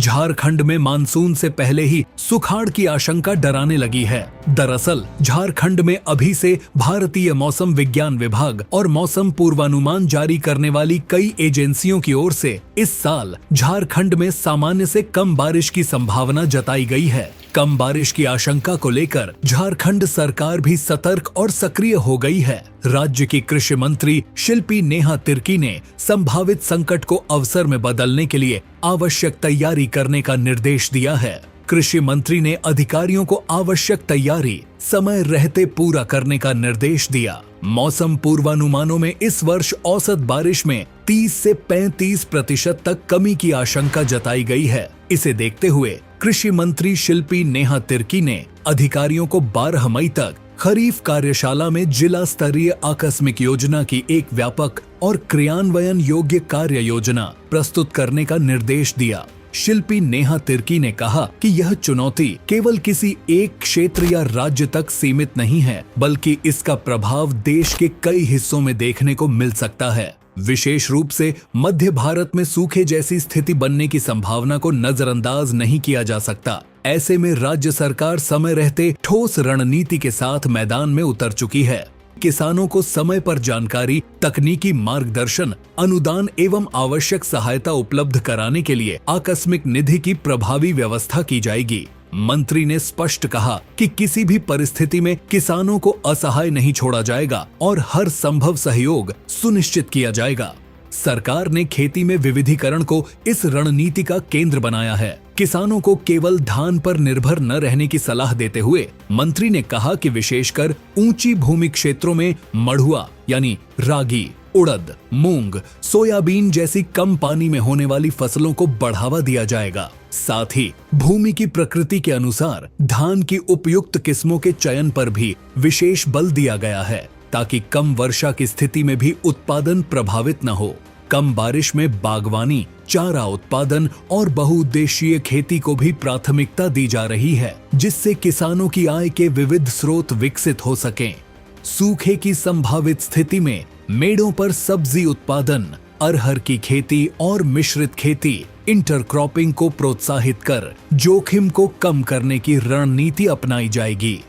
झारखंड में मानसून से पहले ही सुखाड़ की आशंका डराने लगी है। दरअसल झारखंड में अभी से भारतीय मौसम विज्ञान विभाग और मौसम पूर्वानुमान जारी करने वाली कई एजेंसियों की ओर से इस साल झारखंड में सामान्य से कम बारिश की संभावना जताई गई है। कम बारिश की आशंका को लेकर झारखंड सरकार भी सतर्क और सक्रिय हो गई है। राज्य की कृषि मंत्री शिल्पी नेहा तिर्की ने संभावित संकट को अवसर में बदलने के लिए आवश्यक तैयारी करने का निर्देश दिया है। कृषि मंत्री ने अधिकारियों को आवश्यक तैयारी समय रहते पूरा करने का निर्देश दिया। मौसम पूर्वानुमानों में इस वर्ष औसत बारिश में 30 से 35% तक कमी की आशंका जताई गई है। इसे देखते हुए कृषि मंत्री शिल्पी नेहा तिर्की ने अधिकारियों को 12 मई तक खरीफ कार्यशाला में जिला स्तरीय आकस्मिक योजना की एक व्यापक और क्रियान्वयन योग्य कार्य योजना प्रस्तुत करने का निर्देश दिया। शिल्पी नेहा तिर्की ने कहा कि यह चुनौती केवल किसी एक क्षेत्र या राज्य तक सीमित नहीं है, बल्कि इसका प्रभाव देश के कई हिस्सों में देखने को मिल सकता है। विशेष रूप से मध्य भारत में सूखे जैसी स्थिति बनने की संभावना को नजरअंदाज नहीं किया जा सकता। ऐसे में राज्य सरकार समय रहते ठोस रणनीति के साथ मैदान में उतर चुकी है। किसानों को समय पर जानकारी, तकनीकी मार्गदर्शन, अनुदान एवं आवश्यक सहायता उपलब्ध कराने के लिए आकस्मिक निधि की प्रभावी व्यवस्था की जाएगी। मंत्री ने स्पष्ट कहा कि किसी भी परिस्थिति में किसानों को असहाय नहीं छोड़ा जाएगा और हर संभव सहयोग सुनिश्चित किया जाएगा। सरकार ने खेती में विविधीकरण को इस रणनीति का केंद्र बनाया है। किसानों को केवल धान पर निर्भर न रहने की सलाह देते हुए मंत्री ने कहा कि विशेषकर ऊंची भूमि क्षेत्रों में मड़ुआ यानी रागी, उड़द, मूंग, सोयाबीन जैसी कम पानी में होने वाली फसलों को बढ़ावा दिया जाएगा। साथ ही भूमि की प्रकृति के अनुसार धान की उपयुक्त किस्मों के चयन पर भी विशेष बल दिया गया है, ताकि कम वर्षा की स्थिति में भी उत्पादन प्रभावित न हो। कम बारिश में बागवानी, चारा उत्पादन और बहुउद्देशीय खेती को भी प्राथमिकता दी जा रही है, जिससे किसानों की आय के विविध स्रोत विकसित हो सकें। सूखे की संभावित स्थिति में मेड़ों पर सब्जी उत्पादन, अरहर की खेती और मिश्रित खेती, इंटरक्रॉपिंग को प्रोत्साहित कर जोखिम को कम करने की रणनीति अपनाई जाएगी।